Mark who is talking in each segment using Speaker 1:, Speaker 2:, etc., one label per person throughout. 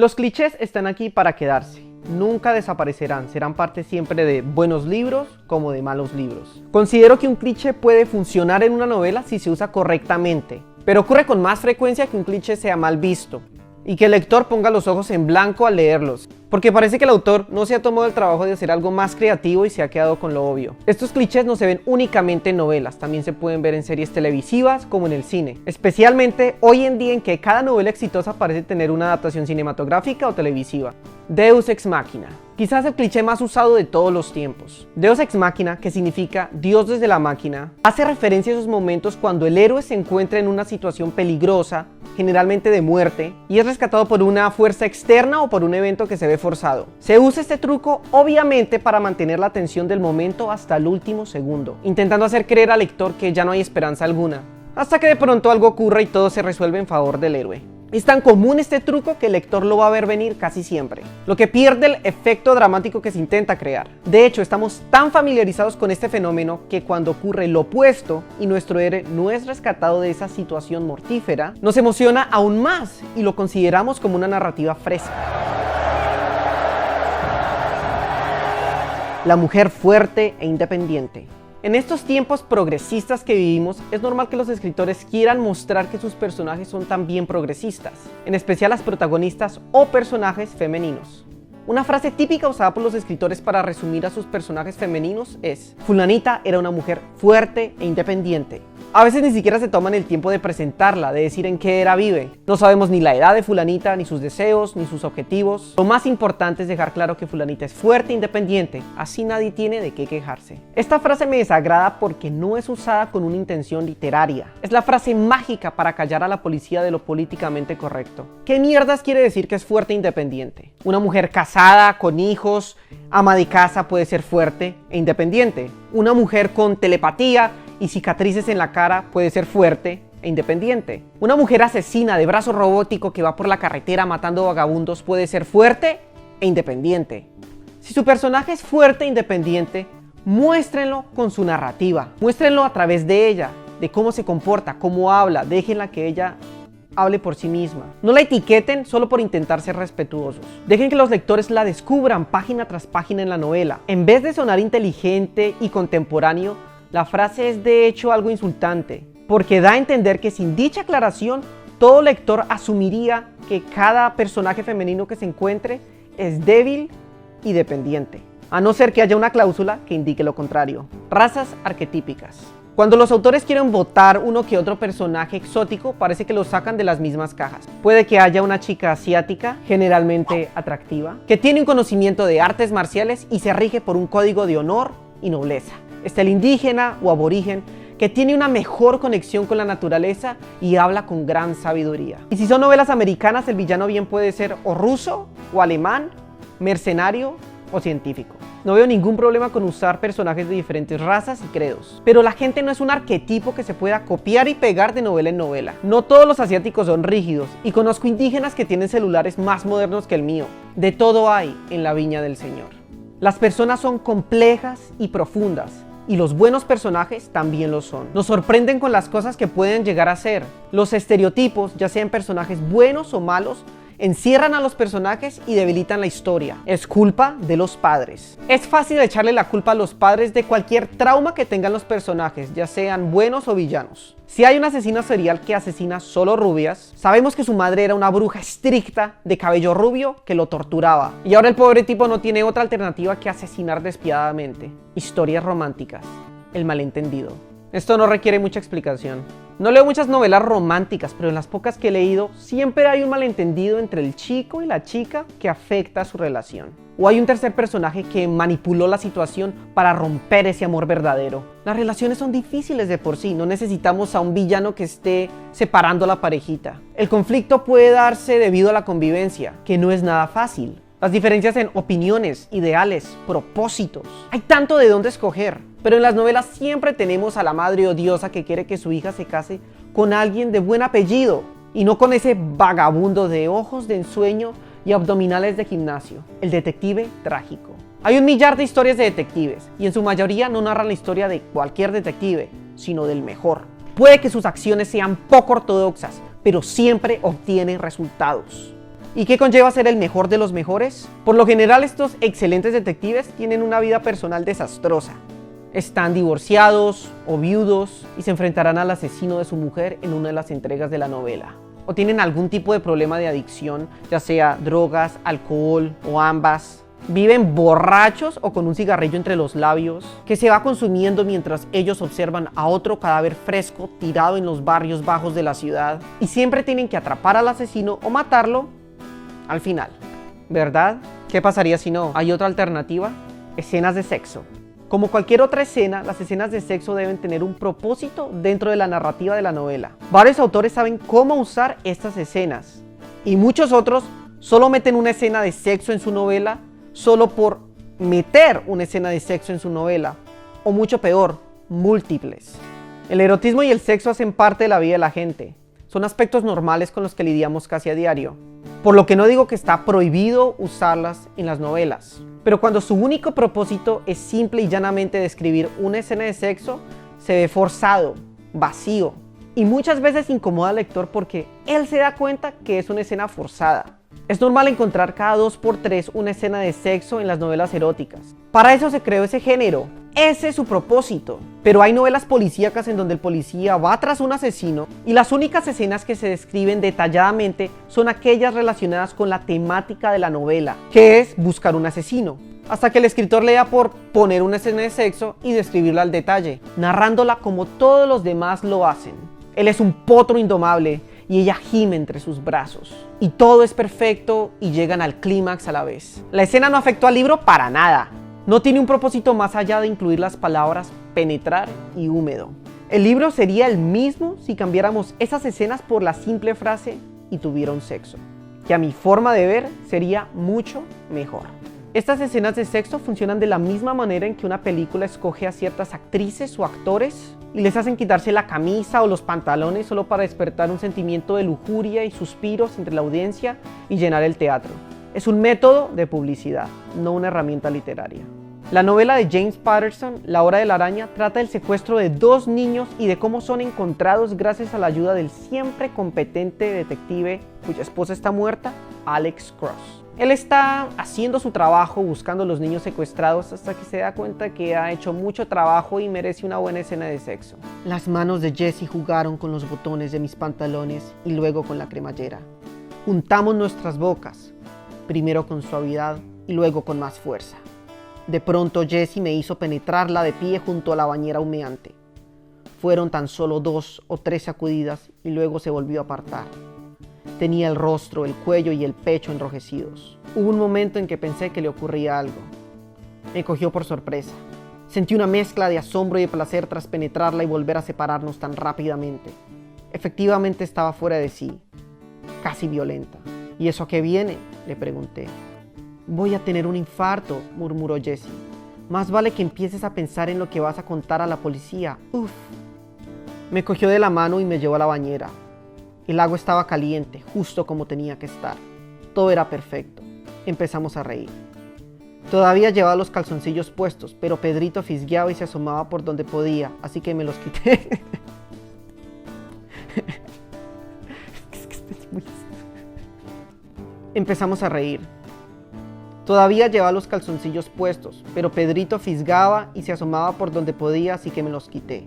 Speaker 1: Los clichés están aquí para quedarse. Nunca desaparecerán, serán parte siempre de buenos libros como de malos libros. Considero que un cliché puede funcionar en una novela si se usa correctamente, pero ocurre con más frecuencia que un cliché sea mal visto y que el lector ponga los ojos en blanco al leerlos, porque parece que el autor no se ha tomado el trabajo de hacer algo más creativo y se ha quedado con lo obvio. Estos clichés no se ven únicamente en novelas, también se pueden ver en series televisivas como en el cine, especialmente hoy en día en que cada novela exitosa parece tener una adaptación cinematográfica o televisiva. Deus Ex Machina, quizás el cliché más usado de todos los tiempos. Deus Ex Machina, que significa Dios desde la máquina, hace referencia a esos momentos cuando el héroe se encuentra en una situación peligrosa, generalmente de muerte, y es rescatado por una fuerza externa o por un evento que se ve forzado. Se usa este truco obviamente para mantener la atención del momento hasta el último segundo, intentando hacer creer al lector que ya no hay esperanza alguna, hasta que de pronto algo ocurra y todo se resuelve en favor del héroe. Es tan común este truco que el lector lo va a ver venir casi siempre, lo que pierde el efecto dramático que se intenta crear. De hecho, estamos tan familiarizados con este fenómeno que cuando ocurre lo opuesto y nuestro héroe no es rescatado de esa situación mortífera, nos emociona aún más y lo consideramos como una narrativa fresca. La mujer fuerte e independiente. En estos tiempos progresistas que vivimos, es normal que los escritores quieran mostrar que sus personajes son también progresistas, en especial las protagonistas o personajes femeninos. Una frase típica usada por los escritores para resumir a sus personajes femeninos es: fulanita era una mujer fuerte e independiente. A veces ni siquiera se toman el tiempo de presentarla, de decir en qué era vive. No sabemos ni la edad de fulanita, ni sus deseos, ni sus objetivos. Lo más importante es dejar claro que fulanita es fuerte e independiente, así nadie tiene de qué quejarse. Esta frase me desagrada porque no es usada con una intención literaria. Es la frase mágica para callar a la policía de lo políticamente correcto. ¿Qué mierdas quiere decir que es fuerte e independiente? Una mujer casada, con hijos, ama de casa puede ser fuerte e independiente. Una mujer con telepatía y cicatrices en la cara puede ser fuerte e independiente. Una mujer asesina de brazo robótico que va por la carretera matando vagabundos puede ser fuerte e independiente. Si su personaje es fuerte e independiente, muéstrenlo con su narrativa. Muéstrenlo a través de ella, de cómo se comporta, cómo habla, déjenla que ella hable por sí misma. No la etiqueten solo por intentar ser respetuosos. Dejen que los lectores la descubran página tras página en la novela. En vez de sonar inteligente y contemporáneo, la frase es de hecho algo insultante, porque da a entender que sin dicha aclaración, todo lector asumiría que cada personaje femenino que se encuentre es débil y dependiente, a no ser que haya una cláusula que indique lo contrario. Razas arquetípicas. Cuando los autores quieren botar uno que otro personaje exótico, parece que lo sacan de las mismas cajas. Puede que haya una chica asiática, generalmente atractiva, que tiene un conocimiento de artes marciales y se rige por un código de honor y nobleza. Está el indígena o aborigen que tiene una mejor conexión con la naturaleza y habla con gran sabiduría. Y si son novelas americanas, el villano bien puede ser o ruso o alemán, mercenario o científico. No veo ningún problema con usar personajes de diferentes razas y credos. Pero la gente no es un arquetipo que se pueda copiar y pegar de novela en novela. No todos los asiáticos son rígidos y conozco indígenas que tienen celulares más modernos que el mío. De todo hay en la viña del Señor. Las personas son complejas y profundas. Y los buenos personajes también lo son. Nos sorprenden con las cosas que pueden llegar a ser. Los estereotipos, ya sean personajes buenos o malos, encierran a los personajes y debilitan la historia. Es culpa de los padres. Es fácil echarle la culpa a los padres de cualquier trauma que tengan los personajes, ya sean buenos o villanos. Si hay una asesina serial que asesina solo rubias, sabemos que su madre era una bruja estricta de cabello rubio que lo torturaba. Y ahora el pobre tipo no tiene otra alternativa que asesinar despiadadamente. Historias románticas. El malentendido. Esto no requiere mucha explicación. No leo muchas novelas románticas, pero en las pocas que he leído siempre hay un malentendido entre el chico y la chica que afecta a su relación. O hay un tercer personaje que manipuló la situación para romper ese amor verdadero. Las relaciones son difíciles de por sí, no necesitamos a un villano que esté separando a la parejita. El conflicto puede darse debido a la convivencia, que no es nada fácil. Las diferencias en opiniones, ideales, propósitos. Hay tanto de dónde escoger, pero en las novelas siempre tenemos a la madre odiosa que quiere que su hija se case con alguien de buen apellido y no con ese vagabundo de ojos de ensueño y abdominales de gimnasio. El detective trágico. Hay un millar de historias de detectives y en su mayoría no narran la historia de cualquier detective, sino del mejor. Puede que sus acciones sean poco ortodoxas, pero siempre obtienen resultados. ¿Y qué conlleva ser el mejor de los mejores? Por lo general, estos excelentes detectives tienen una vida personal desastrosa. Están divorciados o viudos y se enfrentarán al asesino de su mujer en una de las entregas de la novela. O tienen algún tipo de problema de adicción, ya sea drogas, alcohol o ambas. Viven borrachos o con un cigarrillo entre los labios, que se va consumiendo mientras ellos observan a otro cadáver fresco tirado en los barrios bajos de la ciudad. Y siempre tienen que atrapar al asesino o matarlo al final, ¿verdad? ¿Qué pasaría si no? ¿Hay otra alternativa? Escenas de sexo. Como cualquier otra escena, las escenas de sexo deben tener un propósito dentro de la narrativa de la novela. Varios autores saben cómo usar estas escenas y muchos otros solo meten una escena de sexo en su novela solo por meter una escena de sexo en su novela, o mucho peor, múltiples. El erotismo y el sexo hacen parte de la vida de la gente. Son aspectos normales con los que lidiamos casi a diario, por lo que no digo que está prohibido usarlas en las novelas. Pero cuando su único propósito es simple y llanamente describir una escena de sexo, se ve forzado, vacío, y muchas veces incomoda al lector porque él se da cuenta que es una escena forzada. Es normal encontrar cada 2x3 una escena de sexo en las novelas eróticas. Para eso se creó ese género. Ese es su propósito. Pero hay novelas policíacas en donde el policía va tras un asesino y las únicas escenas que se describen detalladamente son aquellas relacionadas con la temática de la novela, que es buscar un asesino. Hasta que el escritor le da por poner una escena de sexo y describirla al detalle, narrándola como todos los demás lo hacen. Él es un potro indomable y ella gime entre sus brazos. Y todo es perfecto y llegan al clímax a la vez. La escena no afectó al libro para nada. No tiene un propósito más allá de incluir las palabras penetrar y húmedo. El libro sería el mismo si cambiáramos esas escenas por la simple frase y tuvieron sexo, que a mi forma de ver sería mucho mejor. Estas escenas de sexo funcionan de la misma manera en que una película escoge a ciertas actrices o actores y les hacen quitarse la camisa o los pantalones solo para despertar un sentimiento de lujuria y suspiros entre la audiencia y llenar el teatro. Es un método de publicidad, no una herramienta literaria. La novela de James Patterson, La Hora de la Araña, trata del secuestro de 2 niños y de cómo son encontrados gracias a la ayuda del siempre competente detective cuya esposa está muerta, Alex Cross. Él está haciendo su trabajo buscando a los niños secuestrados hasta que se da cuenta que ha hecho mucho trabajo y merece una buena escena de sexo. Las manos de Jessie jugaron con los botones de mis pantalones y luego con la cremallera. Juntamos nuestras bocas, primero con suavidad y luego con más fuerza. De pronto Jessie me hizo penetrarla de pie junto a la bañera humeante. Fueron tan solo 2 o 3 sacudidas y luego se volvió a apartar. Tenía el rostro, el cuello y el pecho enrojecidos. Hubo un momento en que pensé que le ocurría algo. Me cogió por sorpresa. Sentí una mezcla de asombro y de placer tras penetrarla y volver a separarnos tan rápidamente. Efectivamente estaba fuera de sí, casi violenta. ¿Y eso a qué viene?, le pregunté. Voy a tener un infarto, murmuró Jessie. Más vale que empieces a pensar en lo que vas a contar a la policía. Uf. Me cogió de la mano y me llevó a la bañera. El agua estaba caliente, justo como tenía que estar. Todo era perfecto. Empezamos a reír. Todavía llevaba los calzoncillos puestos, pero Pedrito fisgueaba y se asomaba por donde podía, así que me los quité. Empezamos a reír. Todavía llevaba los calzoncillos puestos, pero Pedrito fisgaba y se asomaba por donde podía, así que me los quité.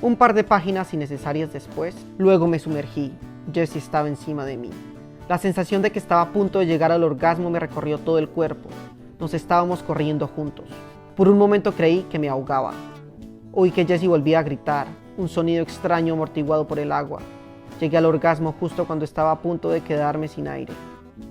Speaker 1: Un par de páginas innecesarias después, luego me sumergí. Jessie estaba encima de mí. La sensación de que estaba a punto de llegar al orgasmo me recorrió todo el cuerpo. Nos estábamos corriendo juntos. Por un momento creí que me ahogaba. Oí que Jessie volvía a gritar, un sonido extraño amortiguado por el agua. Llegué al orgasmo justo cuando estaba a punto de quedarme sin aire.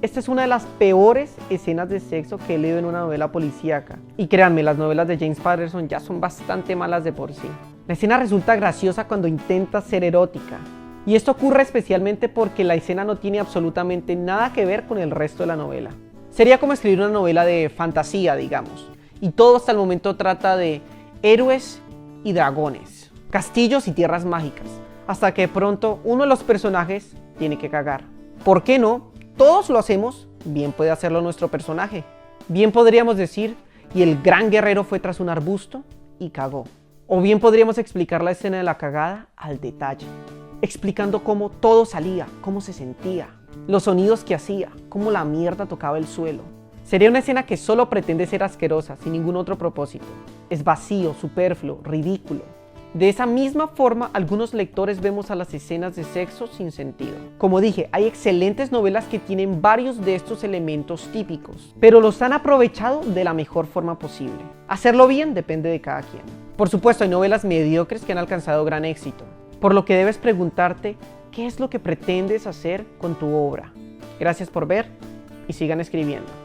Speaker 1: Esta es una de las peores escenas de sexo que he leído en una novela policíaca. Y créanme, las novelas de James Patterson ya son bastante malas de por sí. La escena resulta graciosa cuando intenta ser erótica. Y esto ocurre especialmente porque la escena no tiene absolutamente nada que ver con el resto de la novela. Sería como escribir una novela de fantasía, digamos. Y todo hasta el momento trata de héroes y dragones, castillos y tierras mágicas. Hasta que de pronto uno de los personajes tiene que cagar. ¿Por qué no? Todos lo hacemos, bien puede hacerlo nuestro personaje. Bien podríamos decir, y el gran guerrero fue tras un arbusto y cagó. O bien podríamos explicar la escena de la cagada al detalle, explicando cómo todo salía, cómo se sentía. los sonidos que hacía, cómo la mierda tocaba el suelo. Sería una escena que solo pretende ser asquerosa, sin ningún otro propósito. Es vacío, superfluo, ridículo. De esa misma forma, algunos lectores vemos a las escenas de sexo sin sentido. Como dije, hay excelentes novelas que tienen varios de estos elementos típicos, pero los han aprovechado de la mejor forma posible. Hacerlo bien depende de cada quien. Por supuesto, hay novelas mediocres que han alcanzado gran éxito, por lo que debes preguntarte qué es lo que pretendes hacer con tu obra. Gracias por ver y sigan escribiendo.